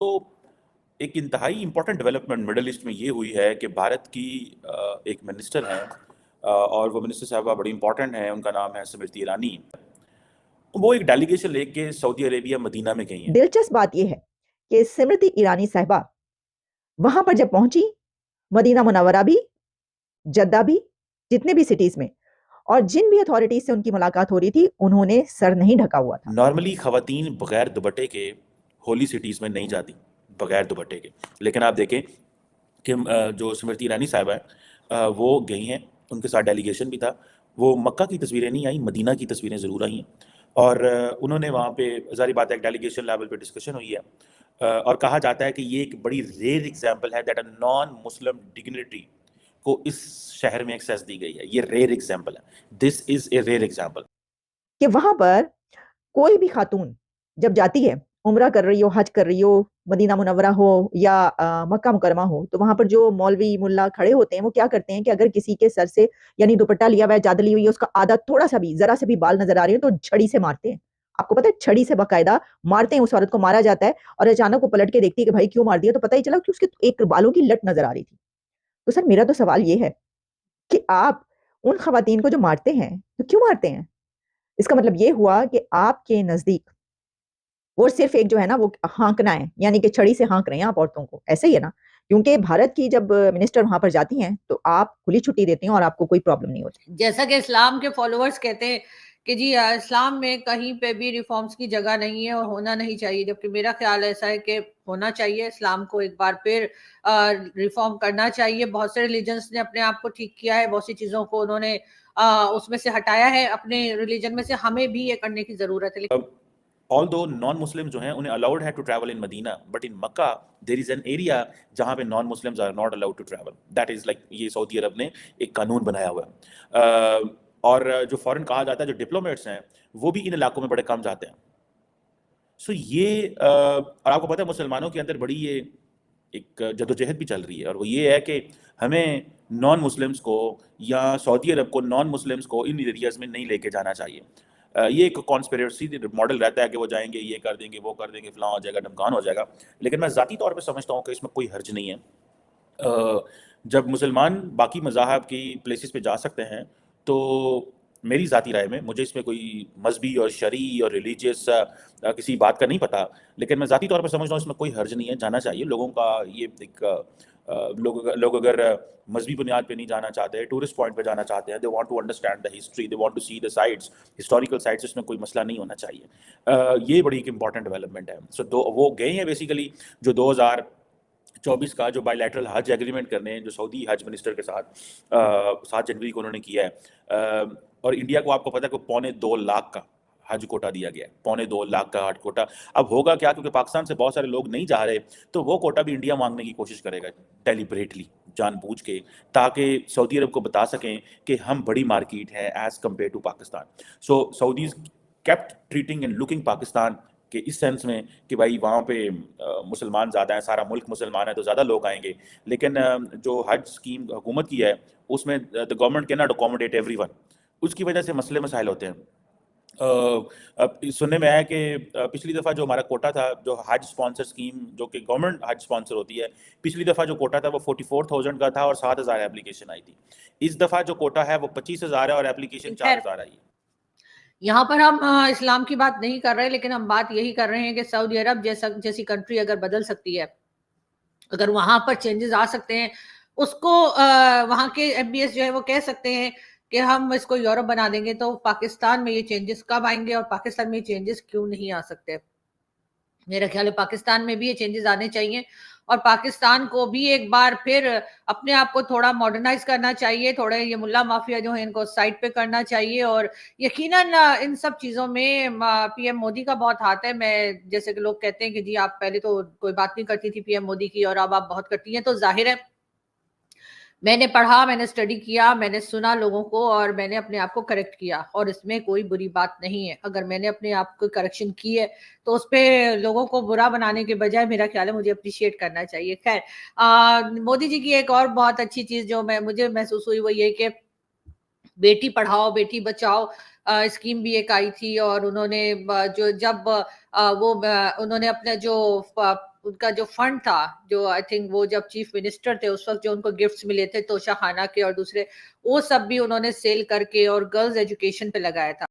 تو ایک انتہائی امپورٹنٹ ڈیولپمنٹ مڈل ایسٹ میں یہ ہوئی ہے کہ بھارت کی ایک منسٹر ہیں اور وہ منسٹر صاحبہ بڑی امپورٹنٹ ہیں، ان کا نام ہے اسمرتی ایرانی. وہ ایک ڈیلیگیشن لے کے سعودی عربیہ مدینہ میں گئی ہیں. دلچسپ بات یہ ہے کہ اسمرتی ایرانی صاحبہ وہاں پر جب پہنچی، مدینہ منورہ بھی، جدہ بھی، جتنے بھی سٹیز میں، اور جن بھی اتھارٹیز سے ان کی ملاقات ہو رہی تھی انہوں نے سر نہیں ڈھکا ہوا تھا. نارملی خواتین بغیر دوپٹے کے ہولی سٹیز میں نہیں جاتی، بغیر دوپٹے کے. لیکن آپ دیکھیں کہ جو اسمرتی ایرانی صاحبہ ہیں وہ گئی ہیں، ان کے ساتھ ڈیلیگیشن بھی تھا. وہ مکہ کی تصویریں نہیں آئیں، مدینہ کی تصویریں ضرور آئی ہیں. اور انہوں نے وہاں پہ ظاہری بات ہے ایک ڈیلیگیشن لیول پہ ڈسکشن ہوئی ہے اور کہا جاتا ہے کہ یہ ایک بڑی ریئر ایگزامپل ہے that a naan Muslim dignitary کو اس شہر میں ایکسیس دی گئی ہے. یہ ریئر ایگزامپل ہے، دس از اے ریئر ایگزامپل کہ وہاں پر کوئی بھی خاتون جب جاتی ہے، عمرہ کر رہی ہو، حج کر رہی ہو، مدینہ منورہ ہو یا مکہ مکرمہ ہو، تو وہاں پر جو مولوی ملا کھڑے ہوتے ہیں وہ کیا کرتے ہیں کہ اگر کسی کے سر سے یعنی دوپٹہ لیا ہوا ہے، چادر لی ہوئی ہے، اس کا آدھا تھوڑا سا بھی ذرا سے بھی بال نظر آ رہے ہیں تو چھڑی سے مارتے ہیں. آپ کو پتہ ہے چھڑی سے باقاعدہ مارتے ہیں، اس عورت کو مارا جاتا ہے اور اچانک وہ پلٹ کے دیکھتی ہے کہ بھائی کیوں مار دیا، تو پتہ ہی چلا کہ اس کے ایک بالوں کی لٹ نظر آ رہی تھی. تو سر میرا تو سوال یہ ہے کہ آپ ان خواتین کو جو مارتے ہیں تو کیوں مارتے ہیں؟ اس کا مطلب یہ ہوا کہ آپ کے نزدیک وہ صرف ایک جو ہے نا وہ ہانکنا ہے، یعنی کہ چھڑی سے ہانک رہے ہیں آپ عورتوں کو. ایسے ہی ہے نا؟ کیونکہ بھارت کی جب منسٹر وہاں پر جاتی ہیں تو آپ کھلی چھٹی دیتے ہیں اور آپ کو کوئی پرابلم نہیں ہوتی. جیسا کہ اسلام کے فالوورز کہتے ہیں کہ جی اسلام میں کہیں پہ بھی ریفارمز کی جگہ نہیں ہے اور ہونا نہیں چاہیے، جبکہ میرا خیال ایسا ہے کہ ہونا چاہیے. اسلام کو ایک بار پھر ریفارم کرنا چاہیے. بہت سے ریلیجنز نے اپنے آپ کو ٹھیک کیا ہے، بہت سی چیزوں کو انہوں نے اس میں سے ہٹایا ہے اپنے ریلیجن میں سے. ہمیں بھی یہ کرنے کی ضرورت ہے. although non muslims جو ہیں انہیں allowed ہے to travel in Medina, but in Makkah there is an area جہاں پہ non muslims are not allowed to travel. that is like یہ سعودی عرب نے ایک قانون بنایا ہوا ہے. اور جو فورن کہا جاتا ہے جو ڈپلومیٹس ہیں وہ بھی ان علاقوں میں بڑے کم جاتے ہیں. سو یہ اور آپ کو پتہ ہے مسلمانوں کے اندر بڑی یہ ایک جدوجہد بھی چل رہی ہے، اور وہ یہ ہے کہ ہمیں نان مسلمس کو یا سعودی عرب کو نان مسلمس کو ان ایریاز میں نہیں لے کے جانا چاہیے. یہ ایک کانسپیریسی ماڈل رہتا ہے کہ وہ جائیں گے، یہ کر دیں گے، وہ کر دیں گے، فلاں ہو جائے گا، ڈھمکان ہو جائے گا. لیکن میں ذاتی طور پہ سمجھتا ہوں کہ اس میں کوئی حرج نہیں ہے. جب مسلمان باقی مذاہب کی پلیسز پہ جا سکتے ہیں تو میری ذاتی رائے میں، مجھے اس میں کوئی مذہبی اور شرعی اور ریلیجیس کسی بات کا نہیں پتہ، لیکن میں ذاتی طور پہ سمجھتا ہوں اس میں کوئی حرج نہیں ہے، جانا چاہیے لوگوں کا. یہ ایک لوگ اگر مذہبی بنیاد پہ نہیں جانا چاہتے، ٹورسٹ پوائنٹ پہ جانا چاہتے ہیں، they want to understand the history, they want to see the sites, historical sites, اس میں کوئی مسئلہ نہیں ہونا چاہیے. یہ بڑی ایک امپورٹنٹ ڈیولپمنٹ ہے. سو وہ گئے ہیں بیسیکلی جو 2024 کا جو بائی لیٹرل حج ایگریمنٹ کرنے ہیں جو سعودی حج منسٹر کے ساتھ 7 جنوری کو انہوں نے کیا ہے. اور انڈیا کو آپ کو پتہ ہے کہ 2.25 لاکھ کا حج کوٹا دیا گیا ہے، 2.25 لاکھ کا حج کوٹا. اب ہوگا کیا، کیونکہ پاکستان سے بہت سارے لوگ نہیں جا رہے تو وہ کوٹا بھی انڈیا مانگنے کی کوشش کرے گا ڈیلیبریٹلی، جان بوجھ کے، تاکہ سعودی عرب کو بتا سکیں کہ ہم بڑی مارکیٹ ہے as compare to Pakistan. So Saudis kept treating and looking Pakistan کہ اس سینس میں کہ بھائی وہاں پہ مسلمان زیادہ ہیں، سارا ملک مسلمان ہے تو زیادہ لوگ آئیں گے. لیکن جو حج اسکیم حکومت کی ہے اس میں the government can not accommodate everyone, اس کی وجہ سے مسئلے مسائل ہوتے ہیں. سننے میں آیا کہ پچھلی دفعہ جو ہمارا کوٹا تھا جو حج اسپانسر اسکیم جو کہ گورنمنٹ حج اسپانسر ہوتی ہے، پچھلی دفعہ جو کوٹا تھا وہ 44,000 کا تھا اور 7,000 اپلیکیشن آئی تھی. اس دفعہ جو کوٹا ہے وہ 25,000 ہے اور اپلیکیشن 4,000 آئی ہے. یہاں پر ہم اسلام کی بات نہیں کر رہے، لیکن ہم بات یہی کر رہے ہیں کہ سعودی عرب جیسی کنٹری اگر بدل سکتی ہے، اگر وہاں پر چینجز آ سکتے ہیں، اس کو وہاں کے ایم بی ایس جو ہے وہ کہہ سکتے ہیں کہ ہم اس کو یورپ بنا دیں گے، تو پاکستان میں یہ چینجز کب آئیں گے اور پاکستان میں یہ چینجز کیوں نہیں آ سکتے؟ میرا خیال ہے پاکستان میں بھی یہ چینجز آنے چاہیے اور پاکستان کو بھی ایک بار پھر اپنے آپ کو تھوڑا ماڈرنائز کرنا چاہیے. تھوڑے یہ ملا مافیا جو ہیں ان کو سائڈ پہ کرنا چاہیے، اور یقیناً ان سب چیزوں میں پی ایم مودی کا بہت ہاتھ ہے. میں جیسے کہ لوگ کہتے ہیں کہ جی آپ پہلے تو کوئی بات نہیں کرتی تھی پی ایم مودی کی اور اب آپ بہت کرتی ہیں، تو ظاہر ہے میں نے پڑھا، میں نے اسٹڈی کیا، میں نے سنا لوگوں کو اور میں نے اپنے آپ کو کریکٹ کیا، اور اس میں کوئی بری بات نہیں ہے. اگر میں نے اپنے آپ کو کریکشن کی ہے تو اس پہ لوگوں کو برا بنانے کے بجائے میرا خیال ہے مجھے اپریشیٹ کرنا چاہیے. خیر، مودی جی کی ایک اور بہت اچھی چیز جو مجھے محسوس ہوئی وہ یہ کہ بیٹی پڑھاؤ بیٹی بچاؤ اسکیم بھی ایک آئی تھی، اور انہوں نے جو جب وہ انہوں نے اپنا جو ان کا جو فنڈ تھا جو آئی تھنک وہ جب چیف منسٹر تھے اس وقت جو ان کو گفٹس ملے تھے توشہ خانہ کے اور دوسرے وہ سب بھی انہوں نے سیل کر کے اور گرلز ایجوکیشن پہ لگایا تھا.